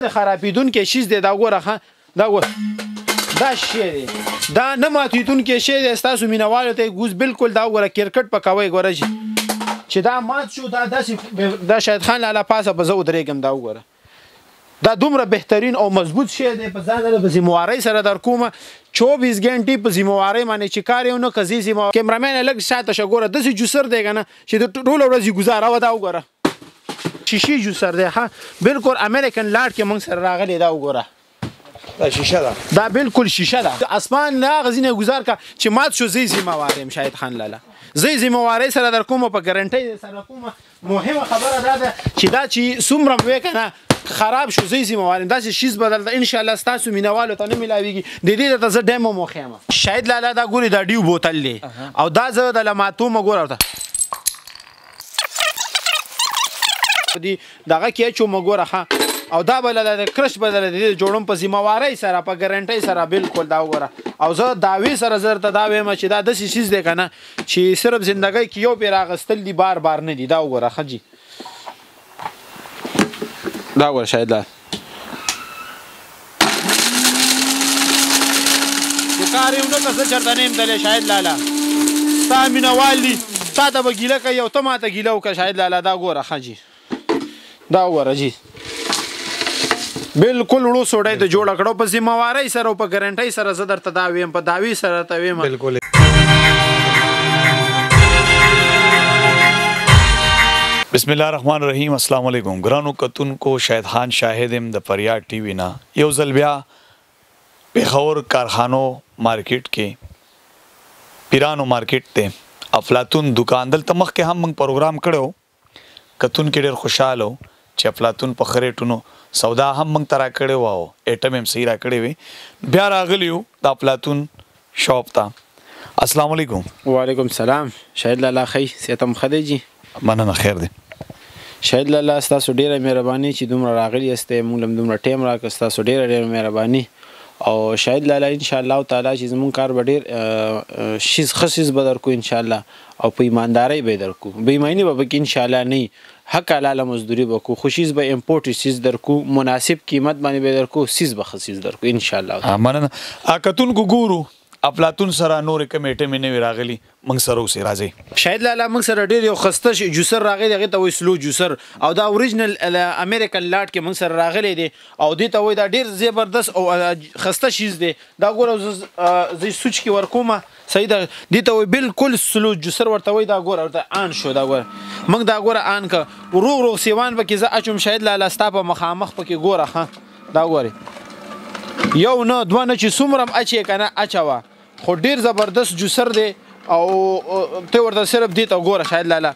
خرابیدونکې شیز دی دا ګوره ښه دا ګوره دا شی دی دا نه ماتېدونکی شی دی ستاسو مینهوالو ته ګوز بالکل دا ګوره کرکټ پکوئ ګوره چې دا مات شو دا داسې دا شاهد خان لالا پاسه به زه ودرېږم دا وګوره دا دومره بهترین او مضبوط شی دی په ځان په ذمهوارۍ سره در کومه 24 غنټې په ذمهوارۍ باندې چې کار یې ونه کړي کیمرامین یې لږ شاته شه ګوره داسې جوسر دی که نه چې د ټوله ورځ یې ګزاره وه دا وګوره شیشې جوسر دی ها بالکل امریکن لاډ کې موږ سره راغلی دا وګوره دا شیشه ده دا بالکل شیشه ده اسمان نه هغه ځینې ګزار کا چې مات شو زه یې ذمهوار یم شاهد خان لالا زه یې ذمهوارۍ سره در کومه په ګارنټۍ سره کومه مهمه خبره دا ده چې دا چې څومره مې که نه خراب شو زه یې ذمهوار یم داسې شیز بدل ده انشاءالله ستاسو مینهوالو ته نه میلاویږي د دې درته زه ډیمو وښیم شاهد لالا دا ګورې دا ډیو بوتل دی او دا زه د لماتومه ګوره ورته دغه کې اچومه ګوره ښه او دا به د کرش به د جوړم په ذمهوارۍ سره په ګارنټۍ سره بالکل دا وګوره او زه دعوې سره زه درته دا وایم چې دا داسې چیز دی که نه چې صرف زندګۍ کې یو پرې راغستل دي بار بار نه دي دا وګوره ښه جي دا وګوره شاید لا چې کار یې ونه کړه زه چېرته نه یم تللی شاید لالا ستا مینهوال دي تا ته به ګیله کوي او ته ما ته ګیله وکړه شاید لالا دا ګوره ښه جي دا وګوره جي بالکل وړو سوډی ته جوړه کړو په ذمهوارۍ سره او په ګارنټۍ سره زه درته دا ویم په دعوې سره ته ویم بالکل بسم الله الرحمن الرحیم السلام علیکم ګرانو کتونکو شاهد خان شاهد ام د فریاد ټي وي نه یو ځل بیا پېښور کارخانو مارکیټ کې پیرانو مارکیټ ته افلاطون دکان دلته مخکې هم موږ پروګرام کړو کتونکو ډېر خوشحاله و چې افلاطون په ښه ریټونو سودا هم موږ ته راکړې وه او ایټم هم صحیح راکړې وې بیا راغلي یو د افلاطون شاپ ته السلام علیکم وعلیکم السلام شاهد لالا ښی صحت هم ښه دی جي مننه خیر دی شاهد لالا ستاسو ډېره مهرباني چې دومره راغلي یاستئ موږ له دومره ټایم راکړه ستاسو ډېره مهرباني او شاهد لالا انشاءالله تعالی چې زموږ کار به ډېر ښه څیز به درکو انشاءالله او په ایماندارۍ به یې درکو بېایماني به پکې انشاءالله نه حق حلاله مزدوري به کو خوشیز به امپورټ سیز درکو مناسب قیمت باندې به درکو سیز به ښه سیز درکو انشاءالله مننه کتونکو ګورو افلاطون سره نورې کمیټې مې نوې راغلي موږ سره اوسئ راځئ شاهد لالا موږ سره ډېر یو ښسته جوسر راغلی هغې ته وایي سلو جوسر او دا اوریجنل امریکن لاډ کې موږ سره راغلی دی او دې ته وایي دا ډېر زبردست او ښسته شیز دی دا ګوره زه سوچ کې ورکومه صحیح ده دې ته وایي بالکل سلو جوسر ورته وایي دا ګوره ورته آن شو دا ګوره موږ دا ګوره آن که روغ سیوان پکې زه اچوم شاهد لالا ستا په مخامخ پکې ګوره ښه دا ګورې یو نه دوه نه چې څومره هم اچې که نه اچوه خو ډیر زبردست جوسر دی او ته ورته صرف دې ته ګوره شاهد لالا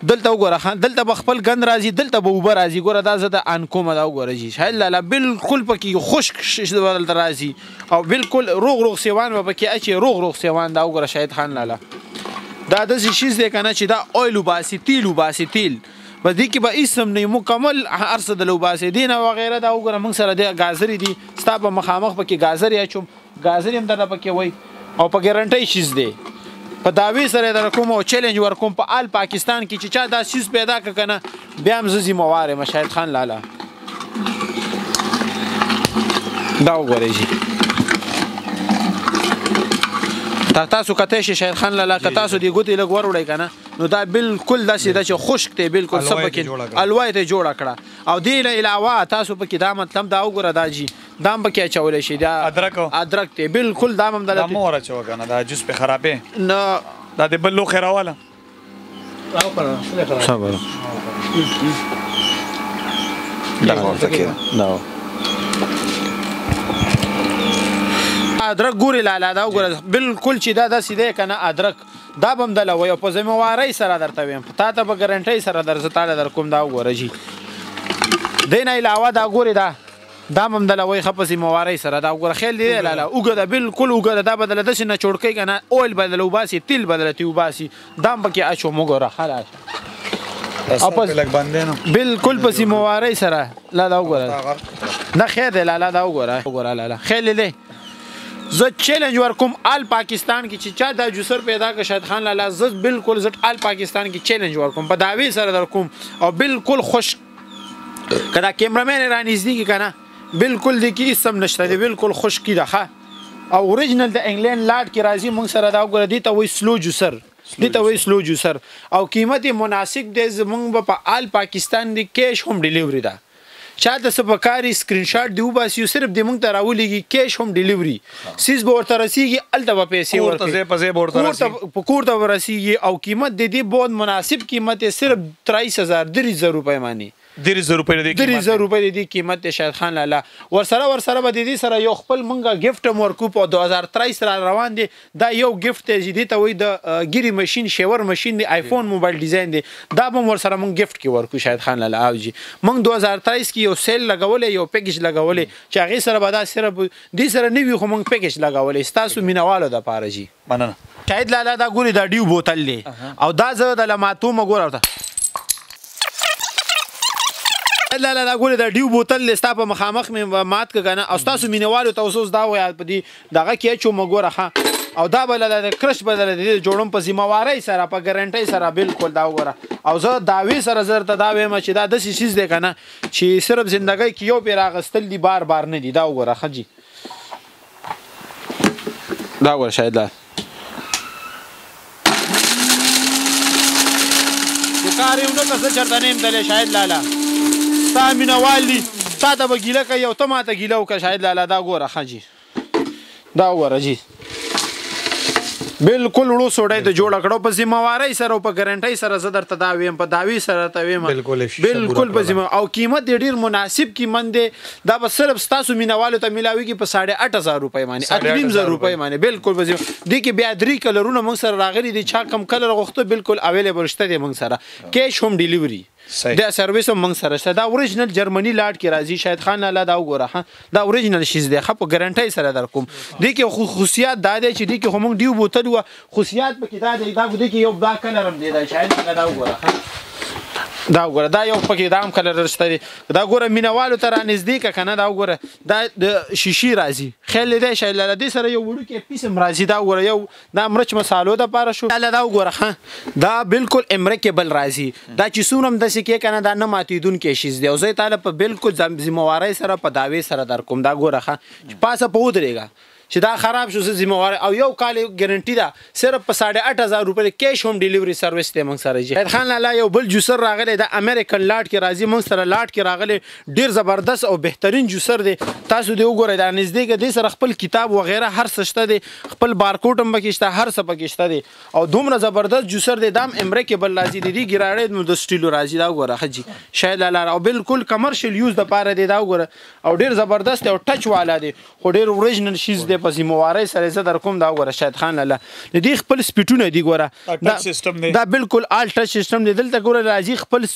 دلته وګوره دلته به خپل ګند راځي دلته به اوبه راځي ګوره دا زه د آن کومه دا وګوره جي شاهد لالا بالکل پکې خشک به دلته راځي او بالکل روغ سیوان به پکې اچي روغ سیوان دا وګوره شاهد خان لالا دا داسې شیز دی که نه چې دا اویل وباسي تیل وباسي تیل په دې کې به هېڅ هم نه مکمل هر څه د وباسي دې نه وغیره دا وګوره موږ سره د ګازرې دي ستا په مخامخ پکې ګازرې اچوم ګازرې هم درته پکې وایي او په ګارنټۍ شیز دی په دعوې سره یې در کوم او چیلنج ورکوم په آل پاکستان کې چې چا دا شیز پیدا کړه که نه بیا هم زه ذمهوار یم شاهد خان لالا دا وګورئ جي تاسو کتی شئ شاهد خان لالا که تاسو دې ګوتې لږ وروړئ که نه نو دا بالکل داسې ده چې خشک دی بالکل څه پکې الوا یې ته جوړه کړه او دې نه علاوه تاسو پکې دا مطلب دا وګوره دا جي دا هم پکې اچولی شي دا ادرک دی بالکل دا هم دا مه ور اچوه که نه دا جوس پې خرابې نه دا د بل لوښې راواله صبر ادرک ګورې لالا دا وګوره بالکل چې دا داسې دی که نه ادرک دا به هم دله وایي او په ذمهوارۍ سره درته ویم تا ته به ګارنټۍ سره زه تاله در کوم دا وګوره جي دې نه علاوه دا ګورې دا هم دله وایي ښه په ذمهوارۍ سره دا وګوره خیال دی لالا اوږه ده بالکل اوږه ده دا به دله داسې نه چوړ کوي که نه اویل به دله وباسي تیل به دله تې وباسي دا هم پکې اچوم وګوره ښه بالکل په ذمهوارۍ سره لا دا وګوره نه خیر دی لالا دا وګوره لالا خیال دی زه چیلنج ورکوم آل پاکستان کې چې چا دا جوسر پیدا کړه شاهد خان لالا زه بالکل آل پاکستان کې چیلنج ورکوم په دعوې سره در کوم او بالکل خوش کدا کیمرامین را نږدې کی کنه بالکل د کی سم نشته دی بالکل خشکی ده او اوریجنل د انګلند لاټ کې راځي موږ سره دا وګوره دي ته وای سلو جوسر دي ته وای سلو جوسر او قیمت مناسب دی زمونږ په آل پاکستان دی کیش هم ډیلیوري ده چاته سپکاري سکرین شاټ دی وباسي صرف د موږ ته راولېږي کیش هم ډیلیوري سیس به ورته رسیږي الته به پیسې ورکړي په کور ته رسیږي او قیمت د دې بہت مناسب قیمت صرف 33000 روپۍ مانی 3000 روپۍ دی 3000 روپۍ دی قیمت شاهد خان لالا ورسره به د دې سره یو خپل مونږه گیفت ورکو په 2023 را روان دي دا یو گیفت دی چې ته وای د ګری ماشين شیور ماشين دی آیفون موبایل ډیزاین دی دا به ورسره مونږ گیفت کې ورکو شاهد خان لالا او جی مونږ 2023 کې یو سیل لګولې یو پیکیج لګولې چې هغه سره به دا صرف دې سره نیوي خو مونږ پیکیج لګولې تاسو مینوالو د پاره جی مننه شاهد لالا دا ګوري دا ډیو بوتل دی او دا زه د لماتو مګور لا ګوره دا ډیو بوتل لستا په مخامخ مې مات کنه او تاسو مینوالو تاسو دا وای په دې دغه کې چې مګوره ها او دا بل د کرش بدل دي جوړم په ذمہواری سره په ګارانټي سره بالکل دا وګوره او زه داوی سره زرته دا وایم چې دا د شیز دی کنه چې صرف ژوندۍ کې یو پیر اغستل دي بار نه دي دا وګوره خجی دا وګوره شاید لا کار یو نه څه چرته نیم دلې شاید لالا تا مینوال دي تا ته به ګیله کوي او ته ماته ګیله وکړه شاید لالا دا ګوره ښه جي دا وګوره جي بالکل وړو سوډی ته جوړه کړو په ذمہواری سره او په ګارانټۍ سره زه درته دا ویم په داوی سره ته ویم بالکل په ذمہ او قیمت ډیر مناسب قیمت دی دا به صرف تاسو مینوالو ته ملاویږي په 8500 روپۍ باندې 8000 روپۍ باندې بالکل په ذمہ دي کې بیا درې کلرونه موږ سره راغلي دي چا کم کلر غوښته بالکل اویلیبل شته دی موږ سره کیش هم ډیلیوري دا سرویس هم موږ سره شته دا اوریجنل جرمني لاټ کې راځي شاید خان لالا دا وګوره دا اوریجنل شیز دی خو په ګارانټۍ سره در کوم دي کې خصوصیات دا دی چې دي کې هم ډیو بوتل خصوصیات پکې دا دی دا دي کې یو دا کلر هم دی دا شاید دا وګوره دا وګوره دا یو پکې دا هم کلر رسته دی دا وګوره مینوالو ته را نږدې کنه دا وګوره دا د شیشي راځي خیال دی شاید لالا دې سره یو وړو کې پیسم راځي دا وګوره یو دا مرچ مصالو د پاره شو دا وګوره دا بالکل امریکیبل راځي دا چې سونم د سکه کنه دا نه ماتیدون کې شیز دی او زه تعالی په بالکل ذمہواری سره په داوی سره در کوم دا وګوره پاسه په ودرېګا چې دا خراب شو ذمہواری او یو کال ګارانټي ده صرف په 8500 روپۍ کیش هم ډیلیوري سرویس ته موږ سره جی خان لالا یو بل جوسر راغلی د امریکن لاټ کې راځي موږ سره لاټ کې راغلی ډیر زبردست او بهترین جوسر دی تاسو دی وګورئ دا نږدې کې د سره خپل کتاب وغیرہ هر څه شته دی خپل بارکوډ هم پکې شته هر څه پکې شته دی او دومره زبردست جوسر دی دام امریکیبل راځي دی ګراړې نو د سټیلو راځي دا وګوره خجی شاید لالا او بالکل کمرشل یوز د پاره دی دا وګوره او ډیر زبردست او ټچ والا دی خو ډیر اوریجنل شیز دی په ذمہواری سره زه در کوم دا وګوره شاید خان لالا د دې خپل سپیټونه دی ګوره دا بالکل آل ټچ سیستم دی دلته ګوره راځي خپل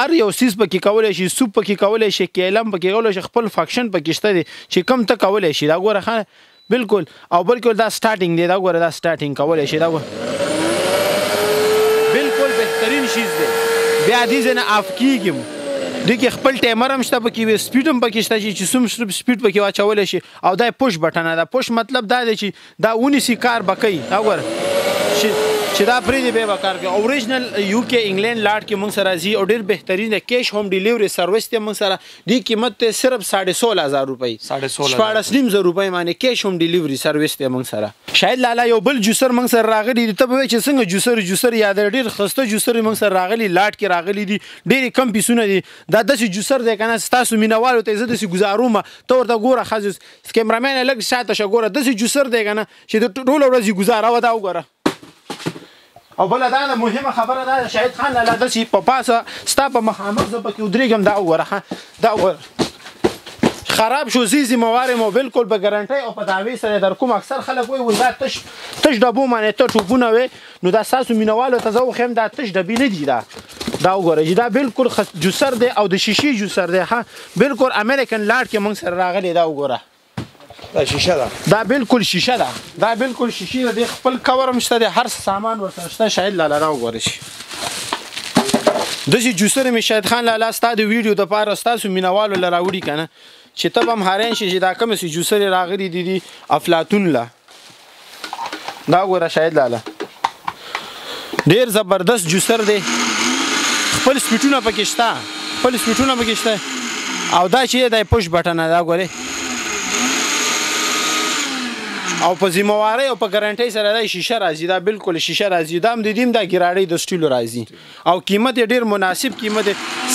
ار یو سیس پکې کولای شي سوپ پکې کولای شي کېلم پکې کولای شي خپل فنکشن پکې شته دي چې کم ته کولای شي دا ګوره خان بالکل او بالکل دا سٹارټینګ دی دا ګوره دا سٹارټینګ کولای شي دا بالکل بهترین شیز دی بیا دې نه اف کیږم دغه خپل ټایمر هم شته پکې سپیډ هم پکې شته چې سوم سپیډ پکې واچول شي او دا پوش بټن دا پوش مطلب دا دی چې دا ونی سي کار بکې دا ور چې دا پرې دی به کار کوي اوریجنل یو کې انګلند لاټ کې موږ سره زی او ډیر بهترین کیش ہوم ډیلیوري سرویس ته موږ سره دی قیمت ته صرف 16500 روپۍ 16500 روپۍ باندې کیش ہوم ډیلیوري سرویس ته موږ سره شاید لالا یو بل جوسر موږ سره راغلی دی ته به چې څنګه جوسر یاد ډیر خسته جوسر موږ سره راغلی لاټ کې راغلی دی ډیر کم پیسونه دي دا د جوسر دی کنه تاسو مینوالو ته زه د سی گزاروم ته ورته ګوره خاص کیمرامین لګ شاته شګوره د جوسر دی کنه چې د ټول ورځې گزاره و دا وګوره او بل دا مهمه خبره ده شاهد خان لالا د سی په پاسه ستا په مخامخ ز پکې ودرېږم دا وګوره دا وګوره خراب شو زی ذمہواری مو بالکل به ګارانټي او په داوی سره در کوم اکثر خلک وای دا تش ډبو باندې ته ټوبونه وي نو دا ساسو مینوالو ته زو خیم دا تش ډبی نه دی دا وګوره چې دا بالکل جوسر دی او د شیشي جوسر دی ها بالکل امریکن لاټ کې مونږ سره راغلی دا وګوره دا شیشه ده دا بالکل شیشه ده دا بالکل شیشه ده خپل کور هم شته هر سامان ورته شته شاید لالا را وګورئ د شي جوسر می شاید خان لالا ستاسو ویډیو د پاره تاسو مینوالو لراوړي کنه چې ته هم هارین شي چې دا کوم سي جوسر راغلي دي افلاطون لا دا وګوره شاید لالا ډیر زبردست جوسر دی خپل سپیټونه پکې شته او دا چې د پوش بټن دا ګوري او په ذمہواری او په ګارانټي سره دا شیشه راځي دا بالکل شیشه راځي دا هم د دیم دا ګراړي د سټیلو راځي او قیمت ډیر مناسب قیمت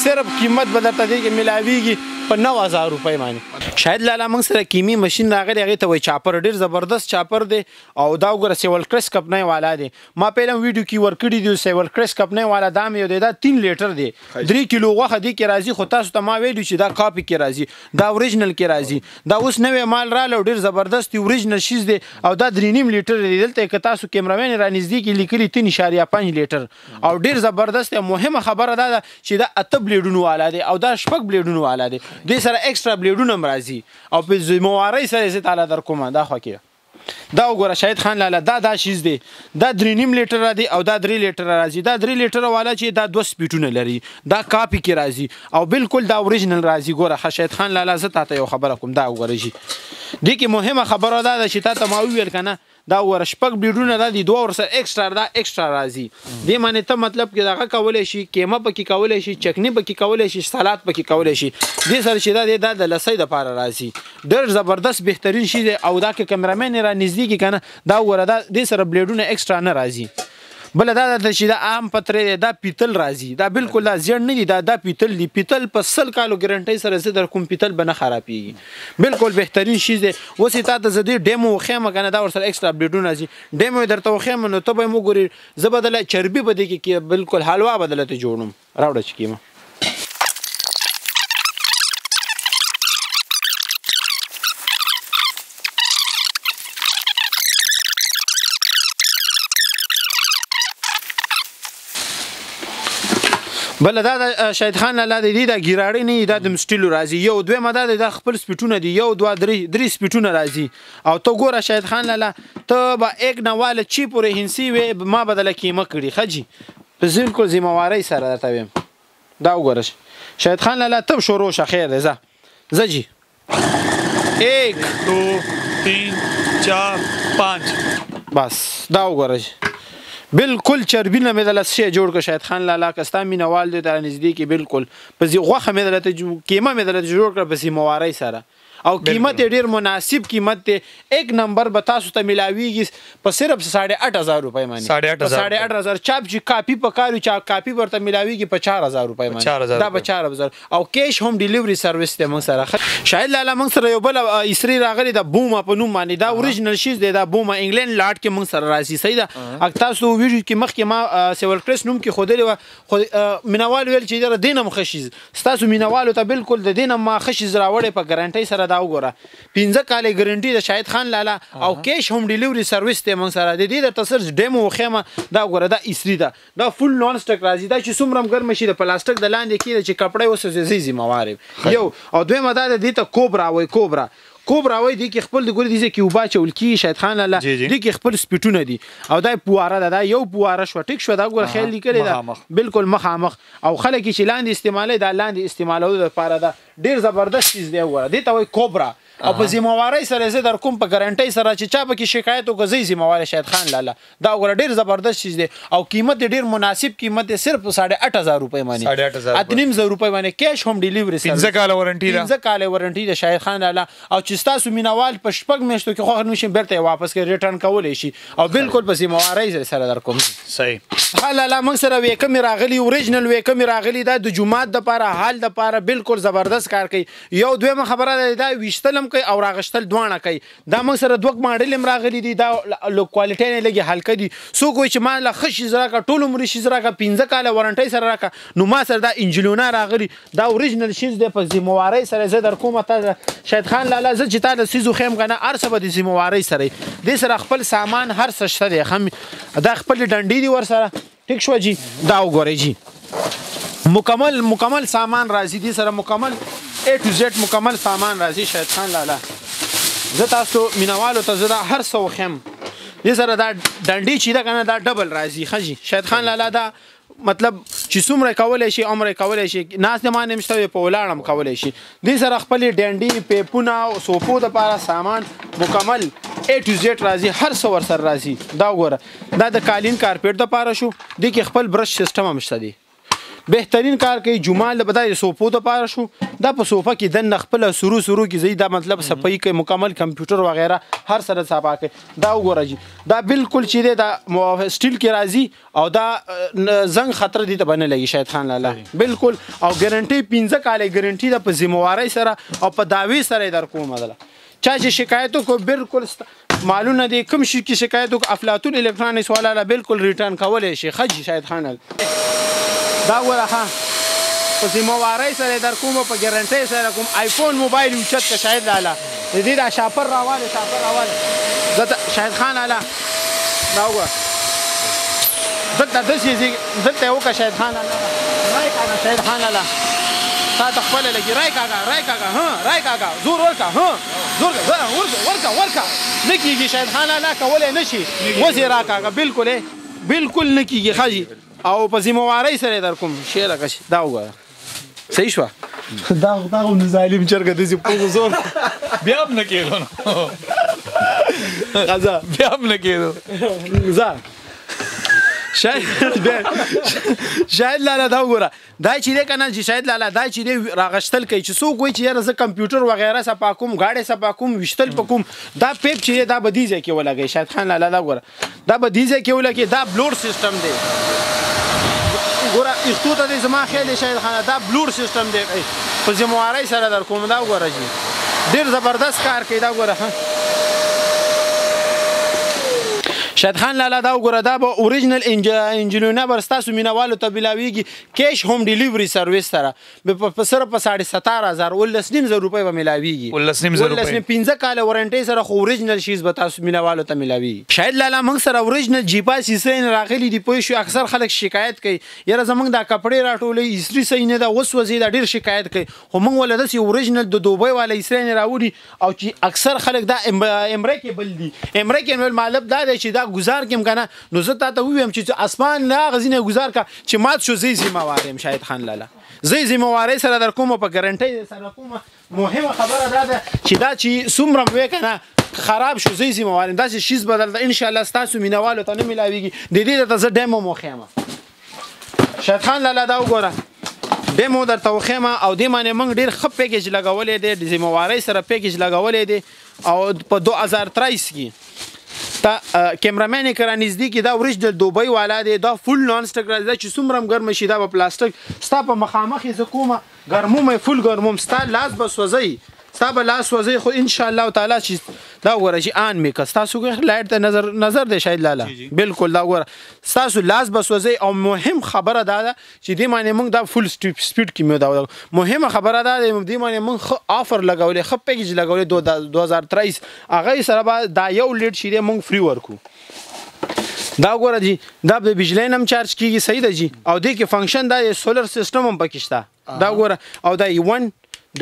صرف قیمت بدلته دی کې ملاویږي په 9000 روپۍ باندې شاید لاله موږ سره کیمی ماشين راغلی هغه ته وای چاپر ډیر زبردست چاپر دی او دا وګوره سیول کریس کپ نه والا دی ما پهله ویډیو کې ورکړی دی سیول کریس کپ نه والا دا مې دی دا 3 لیټر دی 3 کیلو غوخه دی کې راځي خو تاسو ته ما ویډیو چې دا کاپی کې راځي دا اوریجنل کې راځي دا اوس نوې مال رااله ډیر زبردست اوریجنل شیز دی او دا 3.5 لیټر دی دلته کې تاسو کیمرامین را نږدې کې لیکلي 3.5 لیټر او ډیر زبردست مهمه خبره ده چې دا 8 بلیډونو والا دی او دا 6 بلیډونو والا دی د سره ایکسترا بلیډونه هم راځي او په ذمہواری سره زه تعالی در کومه دا خو کې دا وګوره شاهد خان لاله دا شیز دی دا 3.5 لیټر دی او دا 3 لیټر راځي دا 3 لیټر والا چې دا 2 سپیټونه لري دا کاپی کې راځي او بالکل دا اوریجنل راځي ګوره شاهد خان لاله زه تاسو یو خبره کوم دا وګورئ شي دي کې مهمه خبره ده چې تاسو ما ویل کنه دا ورشپک بلیډونه دا دی 2 ورسره ایکسترا دا ایکسترا راځي دې معنی ته مطلب کې دغه کولای شي کیمه پکې کولای شي چکنی پکې کولای شي سلاد پکې کولای شي دې سره چې دا د لسۍ د پاره راځي ډېر زبردست بهترین شي او دا کې کیمرامین را نږدې کې کنه دا ور دا دې سره بلیډونه ایکسترا نه راځي بل دا چې دا عام پترې دا پیتل راځي دا بالکل دا زیړ نه دي دا پیتل دی پیتل په 100 کالو ګارانټي سره زه در کوم پیتل بنه خرابېږي بالکل بهترین شي دی اوس ته د زدي ډیمو خیمه کنه دا ور سره ایکسترا بلیډونه راځي ډیمو درته خیمه نو ته به مو ګوري زه بدله چربي بده کې بالکل حلوا بدلته جوړم راوړه چکیمه بل دا شاهد خان لاله دی دا ګراړي نه دا د سټیلو راځي یو دوه مدد د خپل سپیټونه دی یو دوه درې سپیټونه راځي او تو ګوره شاهد خان لاله ته با یک نواله چی پورې هنسي و ما بدله کیمه کړي خجی په بالکل ذمہواری سره درته ویم دا وګوره شاهد خان لاله تب شروع شه خیر ده زجی 1 2 3 4 5 بس دا وګوره بالکل چربینه مې د لسی جوړ ک شاهد خان لاله کستا مینوال دی در نږدې کې بالکل په غوخه مې دلته کیمه مې دلته جوړ کړ په ذمہواری سره او قیمت ډیر مناسب قیمت ته ایک نمبر به تاسو ته ملاویږي په صرف 8500 روپۍ باندې 8500 چاپ چې کاپی په کارو چا کاپی ورته ملاویږي په 4000 روپۍ باندې دا په 4000 او کیش هم ډیلیوری سرویس ته موږ سره شاید لاله موږ سره یو بل اسری راغلی د بوما په نوم باندې دا اوریجنل شیز دی دا بوما انګلند لاټ کې موږ سره راځي صحیح ده تاسو ویډیو کې مخکې ما سیول کریس نوم کې خودلی و مینوال ویل چې دا دینم خشیز تاسو مینوالو ته بالکل د دینم ما خشیز راوړې په ګارانټي سره دا وګوره 15 کال ګارانټي د شاهد خان لاله او کیش هم ډیلیوری سرویس ته موږ سره د دې د تصرف ډیمو خیمه دا وګوره دا اسری دا فل نون سټک راځي دا چې څومره ګرم شي د پلاستیک د لاندې کې چې کپړې وسه زی موارب یو او دوی مدد دي ته کوبرا وای کوبرا وای دي کې خپل د ګوري دي کې وبا چول کی شاهد خان لاله دي کې خپل سپیټونه دي او دا پواره دا یو پواره شو ټیک شو دا وګوره خیال لیکلی دا بالکل مخامخ او خلک چې لاندې استعمالي دا لاندې استعمالولو لپاره دا ډیر زبردست چیز دی وګوره دي ته وای کوبرا او په ذمہواری سره زه در کوم په ګارانټي سره چې چا به کې شکایت وکړي ذمہواری شاهد خان لاله دا وګوره ډیر زبردست چیز دی او قیمت ډیر مناسب قیمت صرف 8500 روپۍ باندې 8500 روپۍ باندې کیش هم ډیلیوری سره 15 کال وارنټي د شاهد خان لاله او چې تاسو مینوال په شپږ میاشتو کې خو نشي بیرته واپس کې ریټرن کولای شي او بالکل په ذمہواری سره در کوم صحیح حالا موږ سره وې کمی راغلی اوریجنل وې کمی راغلی دا د جمعات د لپاره حال د لپاره بالکل زبردست کار کوي یو دویمه خبره ده دا وشتلم کوي او راغشتل دوانه کوي دا موږ سره دوک ماډل هم راغلی دي دا لو کوالټي نه لګي حلقه دي سو کوئی چې ما له خشي زرا کا ټول عمر شي زرا کا 15 کال وارنټي سره راکا نو ما سره دا انجلونا راغلی دا اوریجنل شیز د په ذمہواری سره زه در کومه ته شاهد خان لاله زه چې تا د سيزو خیم کنه ارسه به د ذمہواری سره د سره خپل سامان هر څه شته دی خم دا خپل ډنډي دي ور سره ټیک شو جی دا وګورئ جی مکمل سامان راځي دي سره مکمل A to Z مکمل سامان راځي شاهد خان لاله زه تاسو مینوالو ته زه هر څو خم دې سره دا ډنډي چې دا کنه دا ډبل راځي خجی شاهد خان لاله دا مطلب چې څومره کولای شي عمر کولای شي ناس نه مانه مشته په ولاړم کولای شي دې سره خپل ډنډي پیپونه او سوپو د لپاره سامان مکمل A to Z راځي هر څو ور سره راځي دا وګوره دا د قالین کارپیټ د لپاره شو دې کې خپل برش سیستم هم شته دی بهترین کار کوي. جمعه له بدای سوپو ته پاره شو دا په صوفه کې د نخپل سرو کې زی دا مطلب صفای کوي مکمل کمپیوټر وغیرہ هر سره صفا کوي. دا وګوره جی دا بالکل چې دا سټیل کې راځي او دا زنګ خطر دي ته باندې لګي شاید خان لاله بالکل. او ګارانټي 15 کال ګارانټي د په ذمہواری سره او په داوی سره در کوم مدله چا چې شکایتو کو بالکل معلومه دي کوم شي کې شکایتو کو افلاطون الکترونیکس والا بالکل ریټرن کولای شي خج شاید خان دا وره ها په ذمہواری سره در کوم په ګارانټي سره کوم آیفون موبایل اوچت کا شاید لاله دې دا شاپر راواله زته شاید خان لاله دا وګه دلته یو کا شاید خان لاله راي کا شاید خان لاله تا تخپل لګي راي کاګه ها راي کاګه زور ورکا نکیږي شاید خان لاله کولای نشي وزیر را کاګه بالکل نکیږي خاجي او په ذمہواری سره در کوم شی راکش دا وګوره صحیح شو دا نو ظالم چرګه دې په زور بیا هم نه کېدو غزا بیا هم نه کېدو زه شاید لاله دا وګوره دا چې دی کنه چې شاید لاله دا چې دی راغشتل کوي چې څوک وایي چې یاره زه کمپیوټر وغیره صفا کوم غاړې صفا کوم ویشتل په کوم دا پیپ چې دا به دې ځای کې ولګوي شاید خان لاله دا وګوره دا به دې ځای کې ولګي دا بلور سیسټم دی ګوره اختو ته دې زما خیال شاید خان دا بلور سیسټم دی په ذمہواری سره در کوم دا وګوره جی ډېر زبردست کار کوي دا وګوره شاید خان لاله دا وګوره دا به اوریجنل انجینونه بر ستاسو مینوالو ته ملاویږي کیش ہوم ډیلیوری سرویس سره په صرف په 17500 ولسنیم روپۍ به ملاویږي ولسنیم 15 کال وارنټي سره خو اوریجنل شیز به تاسو مینوالو ته ملاویږي. شاید لاله موږ سره اوریجنل جیپا سیسین راغلي دی پوه شو اکثر خلک شکایت کوي یاره زمونږ دا کپړې راټولې استری صحیح نه دا وسوځي دا ډیر شکایت کوي خو موږ ولدا سي اوریجنل د دوبۍ والا استری نه راوړي او چې اکثر خلک دا امریکا بل دي امریکا مطلب دا دی چې دا گزار کیم کنه نو زه تا ته ویم چې اسمان نه غزینه گزار کا چې مات شو زی ذمہواریم شاید خان لاله زی ذمہواری سره در کوم په ګارانټي سره کوم مهمه خبره ده چې دا چې سمرم وې کنه خراب شو زی ذمہواریم دا چې شیز بدل ده ان شاء الله تاسو مینوالو ته نه ملاويږي د دې ته زه ډیمو مخیمه شاید خان لاله دا وګوره ډیمو در توخیمه او دې معنی موږ ډیر خپ پیکیج لګولې دي د ذمہواری سره پیکیج لګولې دي او په 2023 کې تا کیمرامین کرا نزدیکی دا اوریجنل دوبۍ والا دی دا فول نان سټک راځي چې څومره ګرم شي دا په پلاستیک ستا په مخامخ ز کومه ګرمومه فول ګرموم ستا لاس بس وځي ستا به لاس وځي خو ان شاء الله تعالی چې دا وګوره چې ان می کستا سو لایټ ته نظر دی شاید لاله بالکل دا وګوره تاسو لاس بس وځي او مهم خبره دا چې دې معنی موږ دا فول سپیډ کې مو دا مهمه خبره دا دې معنی موږ آفر لګولې خپ پیکیج لګولې 2023 هغه سره دا یو لیټ شي موږ فری ورکو دا وګوره جی دا د بجلی نم چارج کیږي صحیح ده جی او دې کې فنکشن دا سولر سیستم هم پکې شته دا وګوره او دا 1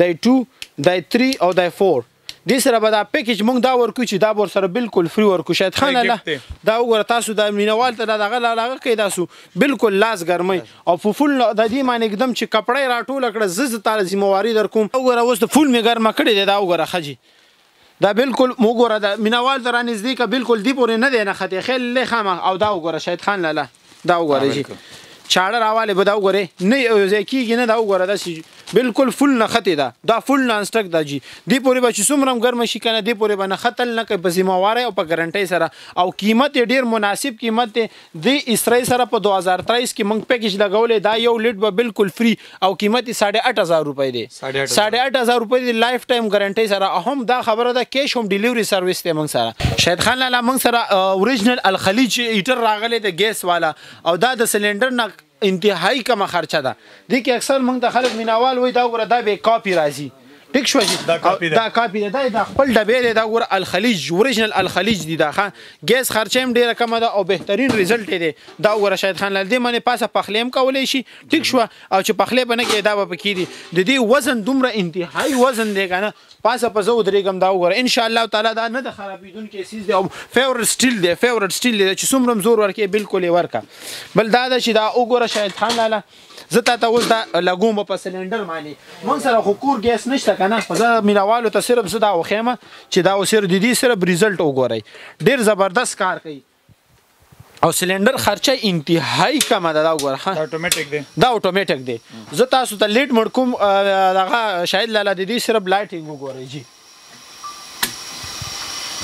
دا 2 دا 3 او دا 4 دې سره به دا پیکیج موږ دا ورکو چې دا ور سره بالکل فری ورکو شاید خان الله دا وګوره تاسو د مینوال ته دغه لاغه کې تاسو بالکل لاس ګرمي او په فول د دې معنی एकदम چې کپړې راټول کړه زز تار ذمہواری در کوم وګوره اوس د فول می ګرمه کړی دا وګوره خجی دا بالکل وګوره د مینوال در نزدیک بالکل دی پورې نه دی نه خته خل له خامه او دا وګوره شاید خان لاله دا وګوره جی چاړه راواله به دا وګوره نه ځکیږي نه دا وګوره دا بالکل فول نه خته دا فول نان سټک دا جی دی پورې به چې څومره ګرم شي کنه دی پورې به نه خطل نه کوي په ذمہواری او په ګارانټي سره او قیمت ډیر مناسب قیمت دی اسرائیل سره په 2023 کې موږ پیکیج لګولې دا یو لیټ به بالکل فری او قیمت 8500 روپۍ دی 8500 روپۍ دی لایف ټایم ګارانټي سره هم دا خبره ده کیش هم ډیلیوری سرویس ته موږ سره شاید خان لاله موږ سره اوریجنل الخلیج هیټر راغلی د ګیس والا او دا د سلندر نه انتهایی کم خرچه ده دي کې اکثر موږ د خلک مینوال وای دا ګوره دا به کاپی راځي ټیک شو دا کاپی ده دا خپل ډبې ده دا ګوره الخلیج اوریجنل الخلیج دي دا ګیس خرچه هم ډیره کم ده او بهترین ریزلټ دی دا ګوره شاید خان لال دې باندې پاسه پخلیم کولای شي ټیک شو او چې پخلې بنه کې دا به پکې دي د دې وزن دومره انتهایی وزن دی کنه پاسه په زو درېګم دا وګوره ان شاء الله تعالی دا نه د خرابیدون کې سیز دی او فیورټ سټیل دی چې څومره زور ورکې بالکل ورکا بل دا چې دا وګوره شاید خان لاله زه تا اوس دا لګوم په سلندر معنی مون سره خو کور ګیس نشته کنه زه مینوالو ته صرف زه دا وخیمه چې دا وسره د دې سره ریزلټ وګورئ ډیر زبردست کار کوي او سلندر خرچه انتهایی کمه ده. دا وګوره اتوماتیک دی، دا اتوماتیک دی. زه تاسو ته لیټ مړ کوم دغه شاید لاله د دې صرف لایټینګ وګورئ جی.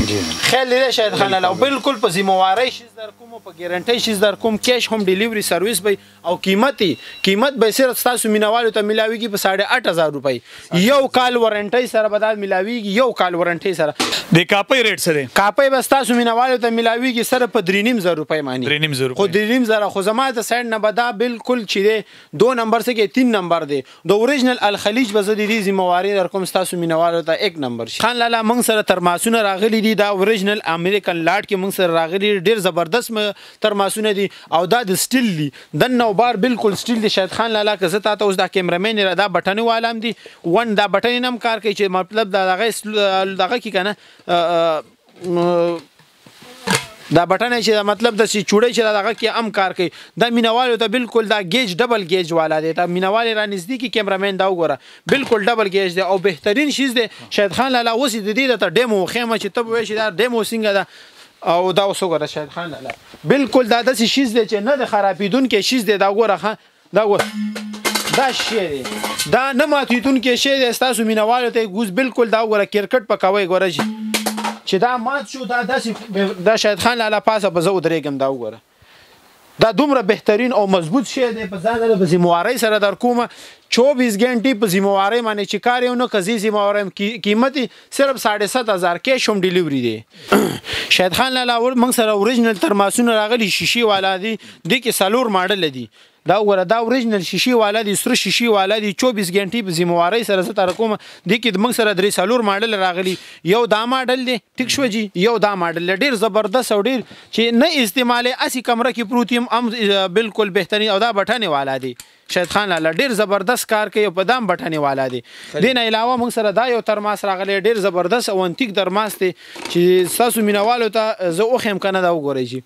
خیال دی شاید خان لاله بالکل په ذمہواری شیز در کوم او په ګارانټي شیز در کوم. کیش هم ډیلیوری سرویس به او قیمت به صرف تاسو مینوالو ته ملاویږي په 8500 روپۍ. یو کال وارنټي سره به دا ملاویږي، یو کال وارنټي سره. د کاپي ریټ سره کاپي به تاسو مینوالو ته ملاویږي سره په 3500 روپۍ مانی. 3500 خو 3500 خو زما د سایډ نه به دا بالکل چې دی 2 نمبر څخه 3 نمبر دی. د اوریجنل الخلیج به زه د دې ذمہواری در کوم تاسو مینوالو ته 1 نمبر شي. خان لاله موږ سره ترماسونه راغلي دي. دا اوریجنل امریکن لاټ کې موږ سره راغلي ډیر زبردست ترماسونه دي او دا د سټیل دي. د نو بار بالکل سټیل دي. شاید خان لاله که زه تاسو اوس دا کیمرامین را دا بټن والم دي ون دا بټن نم کار کوي چې مطلب دغه کې کنه دا بټن چې مطلب د سی چوړې چې دغه کې ام کار کوي. دا مینوالو ته بالکل دا گیج ډبل گیج والا دی. دا مینوال را نزدیکی کیمرامین دا وګوره بالکل ډبل گیج دی او بهترین شیز دی. شاید خان لاله اوس د دې ته ډیمو خیمه چې ته وایې چې دا ډیمو څنګه ده او دا اوس وګوره شاید خان لاله بالکل دا داسې شیز دی چې نه د خرابېدونکي شیز دی. دا وګوره دا وګوره دا شی دی، دا نه ماتېدونکي شی دی. ستاسو مینوالو ته ګوز بالکل دا وګوره کرکټ پکوي ګوره چې دا مات شو. دا داسې دا شاید خان لاله پاسه به زه ودرېږم. دا وګوره دا دومره بهترین او مضبوط شی دی. په ځان په ذمہواری سره در کومه 24 घंटे په ذمہواری باندې چې کار یو نه کزي ذمہواری قیمتي صرف 7500 کیش هم ډیلیوری دی. شاید خان لاله موږ سره اوریجنل ترماسونه راغلي شیشي والا دي. د کې سالور ماډل دي. دا وګوره دا اوریجنل شیشي والا دي، سره شیشي والا دي. 24 घंटे په ذمہواری سره زه تر کوم د کې موږ سره درې سالور ماډل راغلي. یو دا ماډل دی ټیک شو جی، یو دا ماډل ډیر زبردست او ډیر چې نه استعمال اسی کمره کې پروتیم ام بالکل بهترین او دا بټن والا دی. شاید خان لاله ډیر زبردست کار کوي په دام بټن والا دی. دین علاوه موږ سره دا یو ترماس راغلی ډیر زبردست او انتیک ترماس دی چې تاسو مینوالو ته زه اوخم کنه دا وګورئ جی.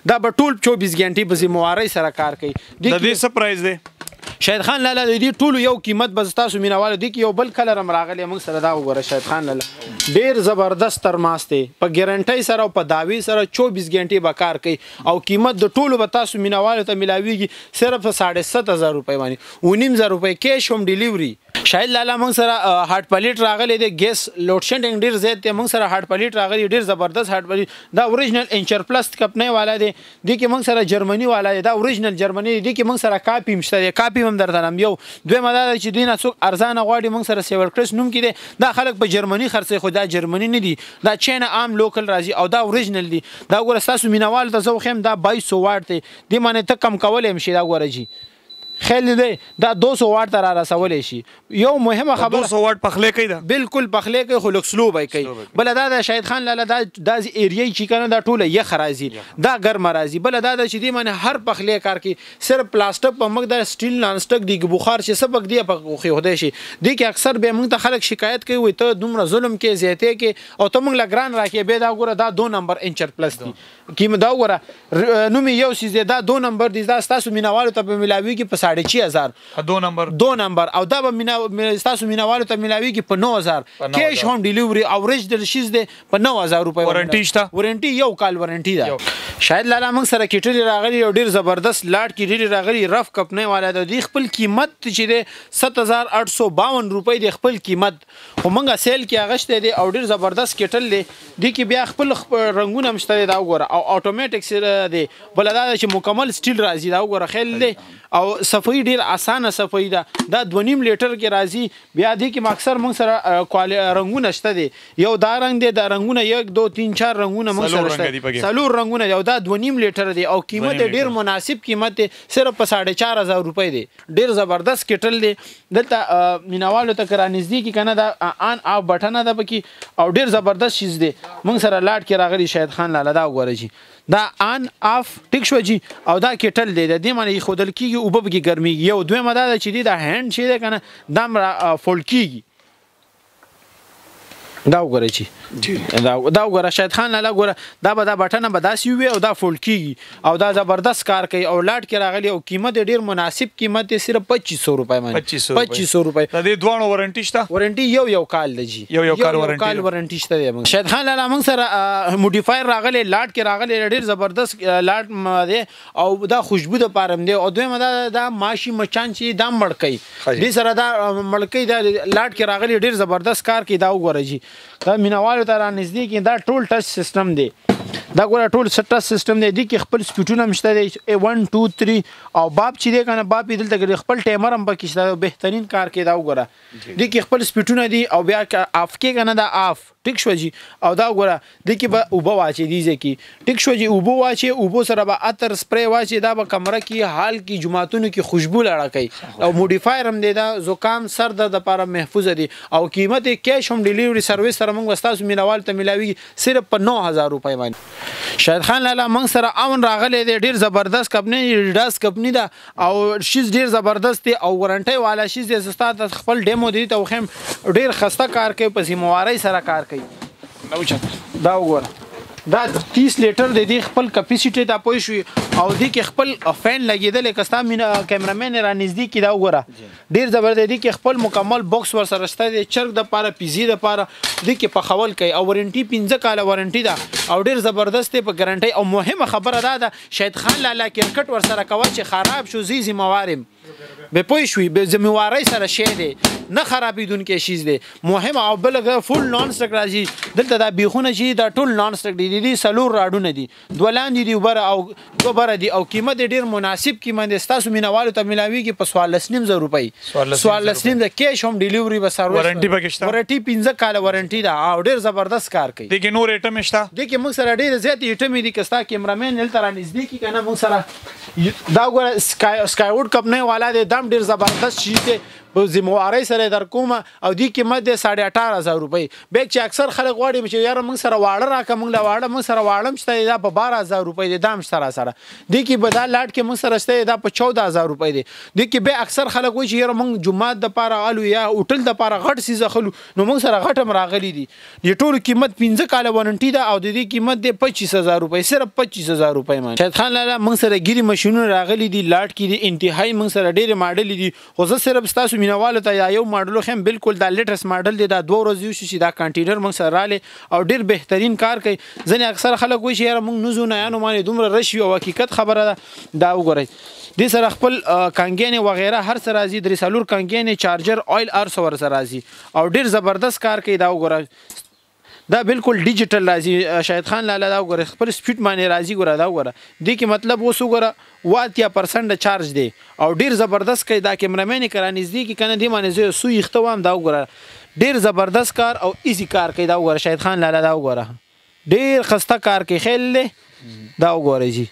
دا به ټول 24 घंटे په ذمہواری سره کار کوي. د دې څه پرایز دی؟ شاید خان لاله د دې ټولو یو قیمت به تاسو مینوالو دي کې یو بل کلر هم راغلی موږ سره. دا وګوره شاید خان لاله ډیر زبردست ترماس دی په ګارانټي سره او په داوی سره 24 घंटे به کار کوي او قیمت د ټولو به تاسو مینوالو ته ملاویږي صرف 7500 روپۍ باندې. 1900 روپۍ کیش هم ډیلیوری. شاید لاله موږ سره هارت پلیټ راغلی دی. ګیس لوډ شیډینګ ډیر زیات دی. موږ سره هارت پلیټ راغلی ډیر زبردست هارت پلیټ. دا اوریجنل انچر پلس کپنی والا دی. د کې موږ سره جرمني والا دی. دا اوریجنل جرمني دی. د کې موږ سره کاپی مشته دی. کاپی هم درته نم یو دوی مدار چې دینه څوک ارزانه غواړي موږ سره سیور کریس نوم کې دی. دا خلک په جرمني خرڅي خو دا جرمني نه دی. دا چین عام لوکل راځي او دا اوریجنل دی. دا ګوره تاسو مینوال ته زو خیم دا 2200 واټ دی. د معنی ته کم کولای شي. دا ګوره جی خیال دی دا 200 واټ تر را رسولې شي. یو مهمه خبره 200 واټ پخلې کوي. دا بالکل پخلې کوي خو لوک سلو به کوي. بل دا شاید خان لاله دا ایریا چې کنه دا ټوله یخ راځي دا ګرم راځي. بل دا چې دی معنی هر پخلې کار کوي صرف پلاستیک په مګ دا سټیل نان سټک دی بخار چې سبق دی په خو خدای شي. دی کې اکثر به موږ ته خلک شکایت کوي وي ته دومره ظلم کې زیاته کې او ته موږ لګران راکې به دا ګوره دا 2 نمبر انچر پلس دی. قیمت دا وګوره نو می یو سیز دا 2 نمبر دی. دا تاسو مینوالو ته ملاویږي په 6500. 2 نمبر او دا به تاسو مینوالو ته ملاویږي په 9000 کیش هم ډیلیوری. اوریجنل شیز دی په 9000 روپۍ. وارنټي شته؟ وارنټي یو کال وارنټي ده. شاید لاله موږ سره کیټلی راغلی او ډیر زبردست لاټ کیټلی راغلی رف کپنی والا د خپل قیمت چې دی 7852 روپۍ د خپل قیمت. خو موږ سیل کې اغشته دی او ډیر زبردست کیټل دی. د کې بیا خپل رنگونه مشته دا وګوره او اتوماتیک سره دی. بل دا چې مکمل سټیل راځي. دا وګوره خیل دی او صفای ډیر اسانه صفای ده. دا 2.5 لیټر کې راځي. بیا د کې اکثر موږ سره رنگونه شته دي. یو دا رنگ دی. دا رنگونه 1 2 3 4 رنگونه موږ سره شته. سلور رنگونه یو دا 2.5 لیټر دی او قیمت ډیر مناسب قیمت دی. صرف په 4500 روپۍ دی. ډیر زبردست کټل دی. دلته مینوالو ته کرا نزدیکی کنه دا آن اف بټن ده پکې او ډیر زبردست چیز دی. موږ سره لاټ کې راغلی شاید خان لاله دا وګورئ جی. دا آن اف ټیک شو جی او دا کټل دی. د دې معنی خودل کیږي او به کې ګرمي. یو دوی مدار چې دی دا هند شي ده کنه دم فول کیږي. دا وګورئ چې دا وګوره شاهد خان لاله ګوره دا به دا بټنه به داسې وي او دا فولډ کیږي او دا زبردست کار کوي او لاټ کې راغلی او قیمت ډیر مناسب قیمت یې صرف 2500 روپۍ باندې 2500 روپۍ د دې دوه وارنټي شته وارنټي یو کال دی جی یو کال وارنټي شته دی شاهد خان لاله موږ سره موډیفایر راغلی لاټ کې راغلی ډیر زبردست لاټ دی او دا خوشبو د پارم دی او دوی دا ماشي مچان چې دا مړکې دې سره دا مړکې دا لاټ کې راغلی ډیر زبردست کار کوي دا وګورئ جی دا مینوالو ته را نږدې کې دا ټول ټچ سیستم دی دا ګوره ټول ټچ سیستم دی دې کې خپل سپیډونه هم شته دی 1 2 3 او باب چې دی کنه باب یې دلته خپل ټایمر هم پکې شته بهترین کار کوي دا وګوره دې کې خپل سپیډونه دي او بیا اف کې کنه دا اف ټیک شو جی او دا وګوره دې کې به اوبه واچي دي ځکه ټیک شو جی اوبه واچي اوبه سره به عطر سپری واچي دا به کمره کې حال کې جمعاتونو کې خوشبو لړه کوي او موډیفایر هم دی دا زکام سر درد لپاره محفوظ دي او قیمت کیش هم ډیلیوري سرویس سره موږ وستاسو مینوال ته ملاوي صرف په 9000 روپۍ باندې شاهد خان لاله موږ سره اون راغلی دی ډیر زبردست کمپنی ډاس کمپنی دا او شیز ډیر زبردست دی او وارنټي والا شیز د استاد خپل ډیمو دی ته خو ډیر خسته کار کوي په سیمواري سره کار کوي دا وګوره دا 30 لیټر د دې خپل کیپاسټي ته پوي شو او د کې خپل فین لګیدل کستا مینا کیمرامین را نږدې کی دا وګوره ډیر زبردست دی کې خپل مکمل باکس ور سره شته دی چرګ د پاره پیزي د پاره د کې په خول کوي او وارنټي 15 کال وارنټي ده او ډیر زبردست په ګارانټي او مهمه خبره ده شاهد خان لاله کرکټ ور سره کوي چې خراب شو زی موارم به پوي شوي به ذمہواری سره شي دی نه خرابېدونکې شیز دی مهم او بل فول نان سټک راځي دلته دا بیخونه چې دا ټول نان سټک دي سلور راډونه دي دولاندې دي وبره او دوبره دي او قیمت ډیر مناسب قیمت تاسو مینوالو ته ملاويږي په 14.5 روپۍ 14.5 د کیش هم ډیلیوري به سرویس وارنټي پکې وارنټي 15 کال وارنټي دا او ډیر زبردست کار کوي دغه نور ایټم شته دغه موږ سره ډیر زیات ایټم دي کستا کیمرامین هل تر نږدې کی کنه موږ سره دا ګور سکای وډ کمپنی والا د دم ډیر زبردست شي ته په ذمہواری سره در کومه او دی قیمت د 18500 روپۍ به چې اکثر خلک غواړي چې یار موږ سره واړه راکه موږ لا واړه موږ سره واړم شته دا په 12000 روپۍ د دام سره دی کې به دا لاټ کې موږ سره شته دا په 14000 روپۍ دی کې به اکثر خلک وایي چې یار موږ جمعات د پاره الو یا هوټل د پاره غټ سیزه خلو نو موږ سره غټم راغلي دي د ټول قیمت 15 کال وارنټي دا او د دې قیمت د 25000 روپۍ صرف 25000 روپۍ مان شاهد خان لاله موږ سره ګيري ماشينونه راغلي دي لاټ کې دي انتهایی موږ سره ډېر ماډل دي خو زه صرف تاسو مینوالو ته یو ماډل خو بالکل دا لیټس ماډل دی دا 2 ورځې شي دا کنټینر موږ سره رااله او ډیر بهترین کار کوي ځنه اکثر خلک وایي چې موږ نزو نه یانو باندې دومره رشي او حقیقت خبره ده دا وګورئ د سره خپل کانګین وغیرہ هر سره راځي درې سالور کانګین چارجر اویل ار سره راځي او ډیر زبردست کار کوي دا وګورئ دا بالکل ډیجیټل راځي شاهد خان لاله دا وګوره خپل سپیډ باندې راځي ګوره دا وګوره د کې مطلب اوس وګوره 80% چارج دی او ډیر زبردست کوي دا کیمرامین کرا نږدې کې کنه دی باندې زه سو یختوام دا وګوره ډیر زبردست کار او ایزی کار کوي دا وګوره شاهد خان لاله دا وګوره ډیر خسته کار کوي خیل دا وګوره جی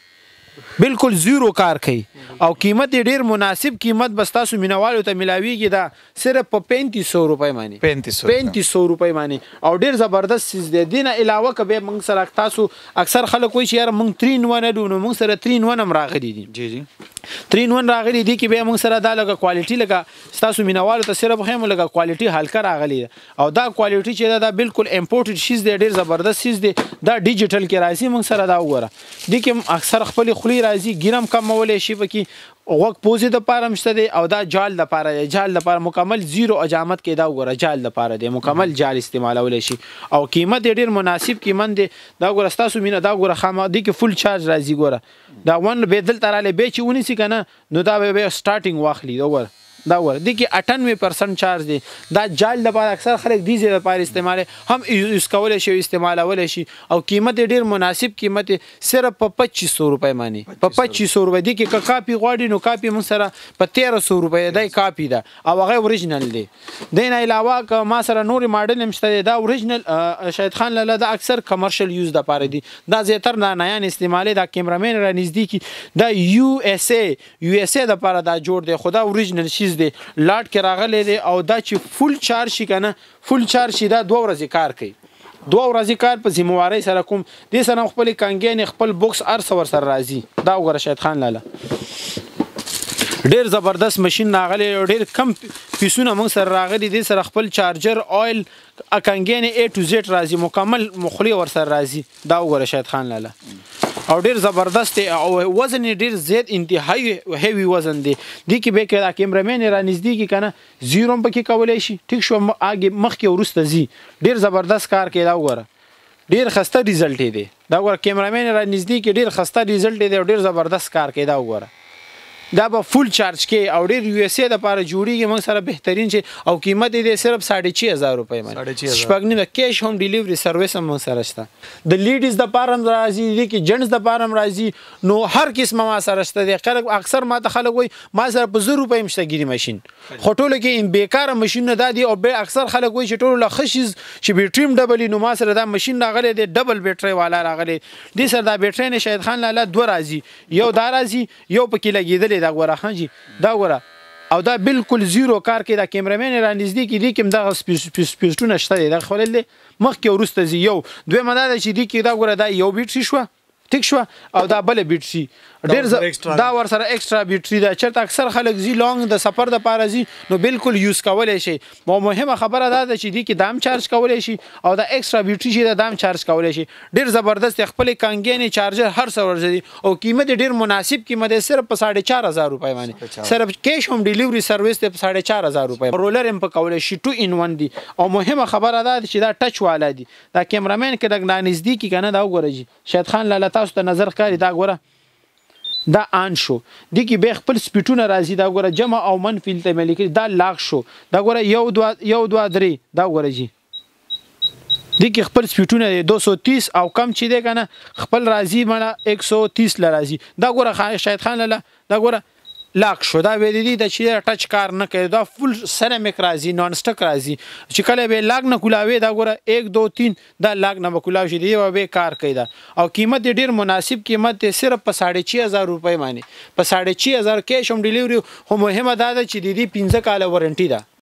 بالکل زیرو کار کوي او قیمت ډیر مناسب قیمت بس تاسو مینوالو ته ملاويږي دا صرف په 3500 روپۍ باندې 3500 روپۍ باندې او ډیر زبردست چیز دی دینه علاوه کبه موږ سره تاسو اکثر خلک وایي چې یار موږ 3 1 نه دونو موږ سره 3 1 هم راغلي دي جی 3 1 راغلي دي کې به موږ سره دا لګه کوالټي لګه تاسو مینوالو ته صرف خیم لګه کوالټي هلکه راغلي او دا کوالټي چې دا بالکل امپورټډ شیز دی ډیر زبردست چیز دی دا ډیجیټل کې راځي موږ سره دا وګوره د کې اکثر خپل خلی راځي ګیرم کمولې شي پکې وق پوزې د پاره مشته دی او دا جال د پاره دی جال د پاره مکمل زیرو اجامت کې دا وګوره جال د پاره دی مکمل جال استعمالول شي او قیمت ډیر مناسب قیمت دی دا وګوره تاسو مینه دا وګوره خامدي کې فل چارج راځي وګوره دا ون بدل تراله به چې ونی سي کنه نو دا به سٹارټینګ واخلي دا وګوره دا ور دي کې 98% چارج دی دا جال د پاره اکثر خلک دي زیاده پاره استعمال هم یوز کول شي استعمالول شي او قیمت ډیر مناسب قیمت صرف په 2500 روپۍ باندې په 2500 روپۍ دي کې کاپی غواړي نو کاپی مون سره په 1300 روپۍ دای کاپی ده او هغه اوریجنل دی دین علاوه ما سره نور ماډل هم شته دا اوریجنل شاهد خان لاله دا اکثر کمرشل یوز د پاره دي دا زیاتر نه نه استعمال دا کیمرامین را نږدې کی دا یو اس ای د پاره دا جوړ دی خدا اوریجنل شي دی لاټ کې راغلی دی او دا چې فل چارج شي کنه فل چارج شي دا 2 ورځې کار کوي 2 ورځې کار په ذمہواری سره کوم دې سره خپل کانګین خپل بوکس ار سره راځي دا وګوره شاهد خان لاله ډیر زبردست ماشين راغلی ډیر کم پیسونه موږ سره راغلي دي سره خپل چارجر اویل اکانګین A to Z راځي مکمل مخلي ور سره راځي دا وګوره شاهد خان لاله او ډیر زبردست او وزن ډیر زیات انتهایی هیوی وزن دی کې به کې کیمرامین را نږدې کې کنه زیرو پکې کولای شي ټیک شو اګه مخ کې ورسته زی ډیر زبردست کار کوي دا وګوره ډیر خسته ریزلټ دی دا وګوره کیمرامین را نږدې کې ډیر خسته ریزلټ دی او ډیر زبردست کار کوي دا وګوره دا به فول چارج کې او ډیر یو اس ای د لپاره جوړیږي موږ سره بهترین شي او قیمت یې صرف 6500 روپۍ باندې شپږ نه کیش هم ډیلیوري سرویس هم سره شته د لیډیز د لپاره راځي دي کې جنټس د لپاره راځي نو هر قسمه ما سره شته دي اکثر ما ته خلک وای ما سره په 0 روپۍ مشته ګيري ماشين خټول کې بیکاره ماشين نه دادي او به اکثر خلک وای چې ټول لخصیز چې بیټریم ډبل نو ما سره دا ماشين راغلی دی ډبل بیټری والا راغلی دي سره دا بیټری نه شاهد خان لاله دوه راځي یو دا راځي یو پکې لګیدل دا غوړه خانجی دا غوړه او دا بالکل زیرو کار کې دا کیمرامین را نږدې کې دي کوم دا سپیسټونه شته دا خلل مخ کې ورسته زی یو دوی مدار چې دي کې دا غوړه دا یو بیټری شو ټیک شو او دا بل بیټری ډیر دا ور سره ایکسترا بیټری دا چرته اکثر خلک زی لانګ د سفر د پاره زی نو بالکل یوز کولای شي مو مهمه خبره ده چې دی کې دام چارج کولای شي او دا ایکسترا بیټری شي دا دام چارج کولای شي ډیر زبردست خپل کانګینی چارجر هر څو ورځي او قیمت ډیر مناسب قیمت صرف په 4500 روپۍ باندې صرف کیش هم ډیلیوري سرویس ته 4500 روپۍ رولر هم په کولای شي 2 in 1 دی او مهمه خبره ده چې دا ټچ والا دی دا کیمرامین کې د نږدې کې کنه دا وګورئ شاهد خان لاله تاسو ته نظر کاری دا ګوره دا آن شو دی کې به خپل سپیټونه راځي دا ګوره جمع او منفی ته ملي دا لاغ شو دا ګوره یو دوا درې دا ګوره جی دی کې خپل سپیټونه 230 او کم چې دی کنه خپل راځي مله 130 ل راځي دا ګوره شاهد خان لاله دا ګوره لاک شو دا ویل دي چې ټچ کار نه کوي دا فل سیرامیک راځي نون سټک راځي چې کله به لاګ نه کولاوي دا ګوره 1 2 3 دا لاګ نه کولاوي شي دی او به کار کوي دا او قیمت ډیر مناسب قیمت صرف په 6500 روپۍ باندې په 6500 کیش هم ډیلیوري هم مهمه ده چې دی 15 کال وارنټي ده